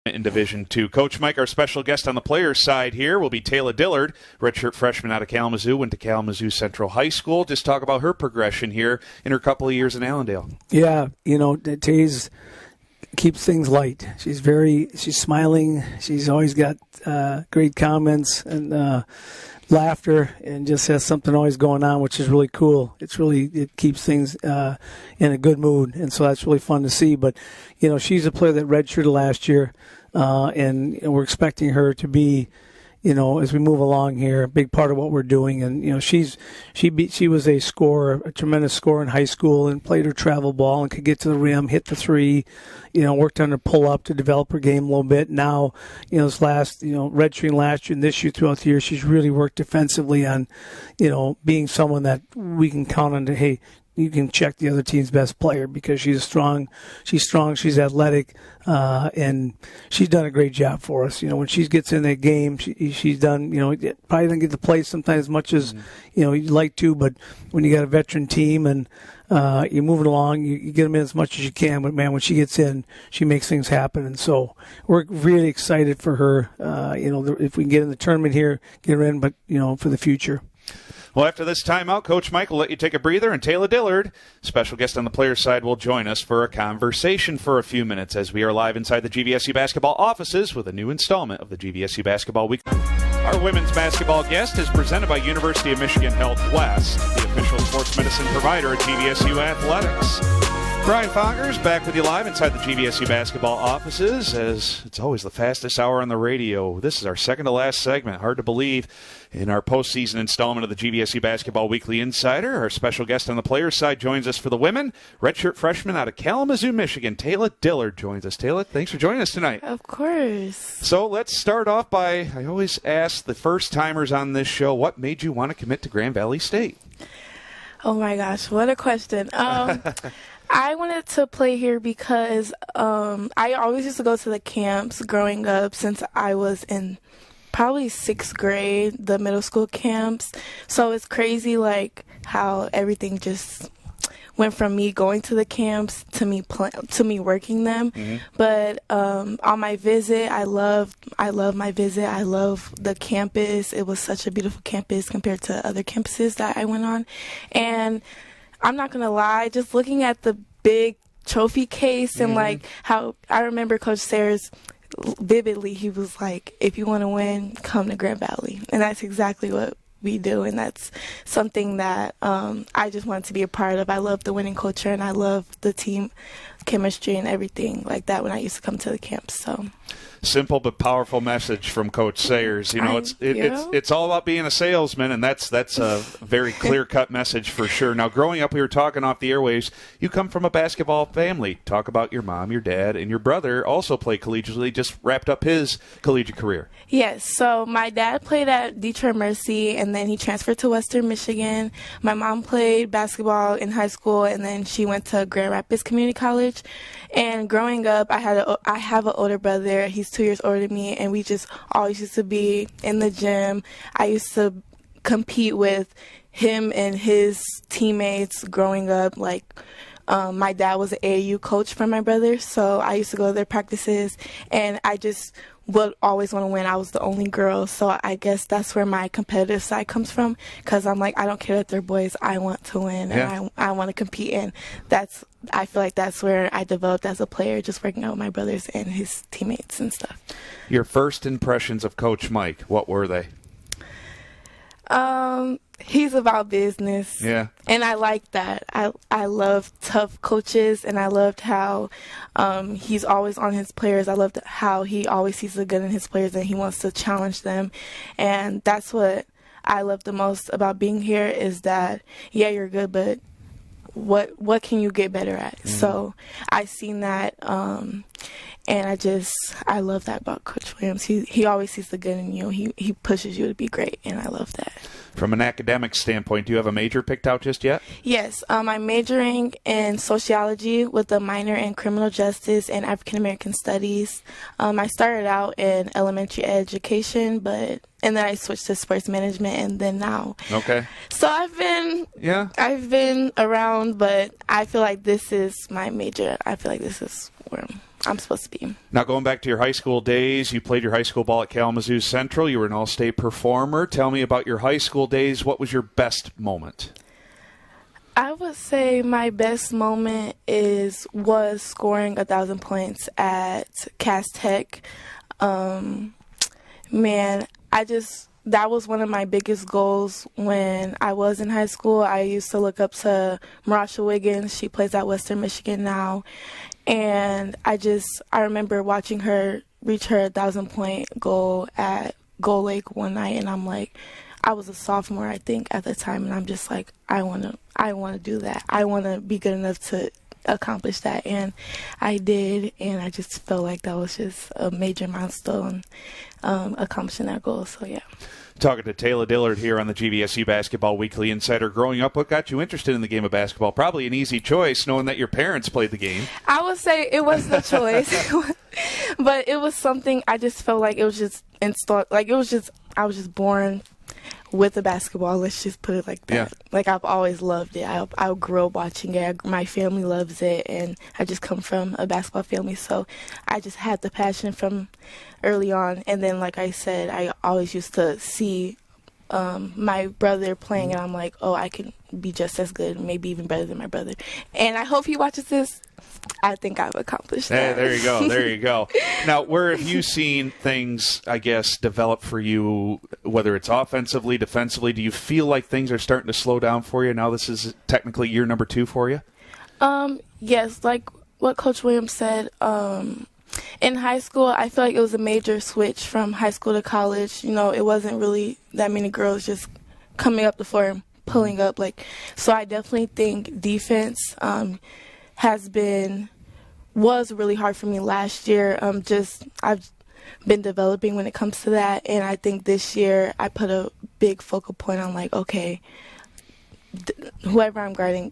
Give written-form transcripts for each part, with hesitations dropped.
In Division II. Coach Mike, our special guest on the players' side here will be Tayla-Dillard, redshirt freshman out of Kalamazoo, went to Kalamazoo Central High School. Just talk about her progression here in her couple of years in Allendale. Yeah, Tay's keeps things light. She's smiling. She's always got great comments and laughter, and just has something always going on, which is really cool. It keeps things in a good mood, and so that's really fun to see. But she's a player that redshirted last year, and we're expecting her to be, as we move along here, a big part of what we're doing. And she was a scorer, a tremendous scorer in high school, and played her travel ball and could get to the rim, hit the three. Worked on her pull up to develop her game a little bit. Now, this redshirting last year and this year throughout the year, she's really worked defensively on, being someone that we can count on to, hey, you can check the other team's best player, because she's strong, she's athletic, and she's done a great job for us. When she gets in that game, she's done, probably doesn't get to play sometimes as much as, you'd like to, but when you got a veteran team and you're moving along, you get them in as much as you can. But, man, when she gets in, she makes things happen. And so we're really excited for her, if we can get in the tournament here, get her in, but, for the future. Well, after this timeout, Coach Mike will let you take a breather, and Tayla-Dillard, special guest on the players' side, will join us for a conversation for a few minutes as we are live inside the GVSU basketball offices with a new installment of the GVSU Basketball Week. Our women's basketball guest is presented by University of Michigan Health West, the official sports medicine provider at GVSU Athletics. Brian Foggers back with you live inside the GVSU basketball offices, as it's always the fastest hour on the radio. This is our second to last segment. Hard to believe. In our postseason installment of the GVSU Basketball Weekly Insider, our special guest on the players' side joins us for the women. Redshirt freshman out of Kalamazoo, Michigan, Tayla-Dillard joins us. Tayla, thanks for joining us tonight. Of course. So let's start off by, I always ask the first-timers on this show, what made you want to commit to Grand Valley State? Oh, my gosh, what a question. I wanted to play here because I always used to go to the camps growing up since I was in probably 6th grade, the middle school camps. So it's crazy, like, how everything just went from me going to the camps to me working them. Mm-hmm. But on my visit, I loved my visit. I love the campus. It was such a beautiful campus compared to other campuses that I went on. And I'm not going to lie, just looking at the big trophy case and, like, how I remember Coach Sayers vividly, he was like, if you want to win, come to Grand Valley. And that's exactly what we do, and that's something that I just wanted to be a part of. I love the winning culture, and I love the team chemistry and everything like that when I used to come to the camps. So simple but powerful message from Coach Sayers. It's all about being a salesman, and that's a very clear-cut message for sure. Now, growing up, we were talking off the airwaves, you come from a basketball family. Talk about your mom, your dad, and your brother also play collegiately, just wrapped up his collegiate career. Yes, so my dad played at Detroit Mercy, and then he transferred to Western Michigan. My mom played basketball in high school, and then she went to Grand Rapids Community College. And growing up, I have an older brother. He's 2 years older than me, and we just always used to be in the gym. I used to compete with him and his teammates growing up. Like, my dad was an AAU coach for my brother, so I used to go to their practices, and I just would always want to win. I was the only girl, so I guess that's where my competitive side comes from, because I'm like, I don't care that they're boys. I want to win, and I want to compete, and I feel like that's where I developed as a player, just working out with my brothers and his teammates and stuff. Your first impressions of Coach Mike, what were they? He's about business. Yeah. And I like that. I love tough coaches, and I loved how he's always on his players. I loved how he always sees the good in his players and he wants to challenge them. And that's what I love the most about being here, is that, yeah, you're good, but what can you get better at? Mm-hmm. So I seen that, and I love that about Coach Williams. He always sees the good in you. He pushes you to be great, and I love that. From an academic standpoint, do you have a major picked out just yet? Yes, I'm majoring in sociology with a minor in criminal justice and African American studies. I started out in elementary education, and then I switched to sports management, and then now. Okay. So I've been around, but I feel like this is my major. I feel like this is where I'm supposed to be. Now, going back to your high school days, you played your high school ball at Kalamazoo Central. You were an all-state performer. Tell me about your high school days. What was your best moment? I would say my best moment was scoring 1,000 points at Cass Tech. That was one of my biggest goals when I was in high school. I used to look up to Marasha Wiggins. She plays at Western Michigan now. And I remember watching her reach her 1,000-point goal at Gold Lake one night, and I'm like, I was a sophomore, I think, at the time, and I'm just like, I want to do that. I want to be good enough to accomplish that, and I did, and I just felt like that was just a major milestone, accomplishing that goal. So yeah. Talking to Tayla Dillard here on the GVSU Basketball Weekly Insider. Growing up, what got you interested in the game of basketball? Probably an easy choice, knowing that your parents played the game. I would say it was the choice, but it was something I just felt like it was just installed. Like I was just born with the basketball. Let's just put it like that. Yeah. Like I've always loved it. I grew up watching it. My family loves it, and I just come from a basketball family, so I just had the passion from early on. And then, like I said, I always used to see my brother playing, and I'm like, oh, I can be just as good, maybe even better than my brother. And I hope he watches this. I think I've accomplished that. There you go. There you go. Now, where have you seen things, I guess, develop for you, whether it's offensively, defensively? Do you feel like things are starting to slow down for you now? This is technically year number 2 for you? Yes, like what Coach Williams said. In high school, I feel like it was a major switch from high school to college. You know, it wasn't really that many girls just coming up the floor and pulling up. So I definitely think defense was really hard for me last year. I've been developing when it comes to that, and I think this year I put a big focal point on okay, whoever I'm guarding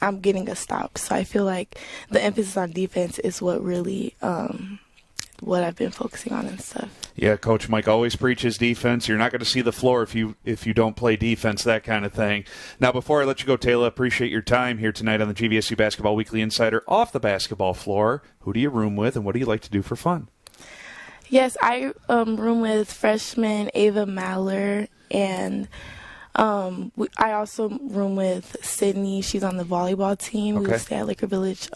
I'm getting a stop. So I feel like the emphasis on defense is what really what I've been focusing on and stuff. Yeah, Coach Mike always preaches defense. You're not going to see the floor if you don't play defense, that kind of thing. Now, before I let you go, Tayla, appreciate your time here tonight on the GVSU Basketball Weekly Insider. Off the basketball floor, who do you room with, and what do you like to do for fun? Yes, I room with freshman Ava Maller, and I also room with Sydney. She's on the volleyball team. Okay. We stay at Liquor Village.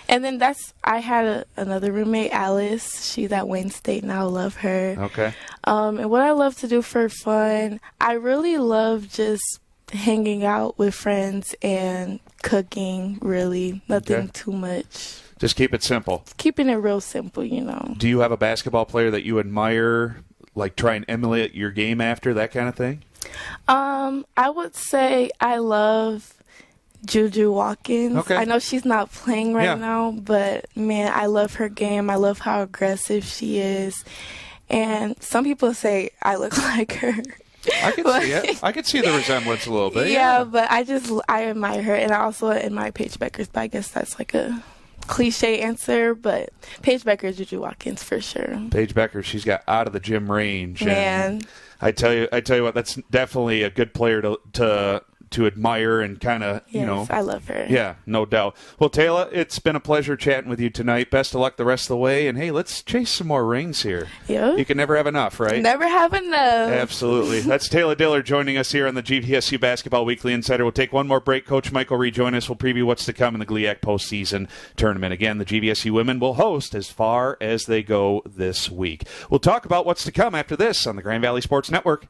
And then I had another roommate, Alice. She's at Wayne State now. Love her. Okay. And what I love to do for fun, I really love just hanging out with friends and cooking, really. Nothing too much. Just keep it simple. Keeping it real simple, you know. Do you have a basketball player that you admire, like try and emulate your game after, that kind of thing? I would say I love Juju Watkins. Okay. I know she's not playing right now, but man, I love her game. I love how aggressive she is. And some people say I look like her. I can see it. I can see the resemblance a little bit. Yeah, but I admire her, and I also admire Paige Beckers, but I guess that's like a cliche answer, but Paige Becker, Juju Watkins for sure. Paige Becker, she's got out of the gym range. Man. And I tell you what, that's definitely a good player to admire and kind of, Yes, I love her. Yeah, no doubt. Well, Tayla, it's been a pleasure chatting with you tonight. Best of luck the rest of the way. And, hey, let's chase some more rings here. Yeah. You can never have enough, right? Never have enough. Absolutely. That's Tayla Dillard joining us here on the GVSU Basketball Weekly Insider. We'll take one more break. Coach Mike will rejoin us. We'll preview what's to come in the GLIAC postseason tournament. Again, the GVSU women will host as far as they go this week. We'll talk about what's to come after this on the Grand Valley Sports Network.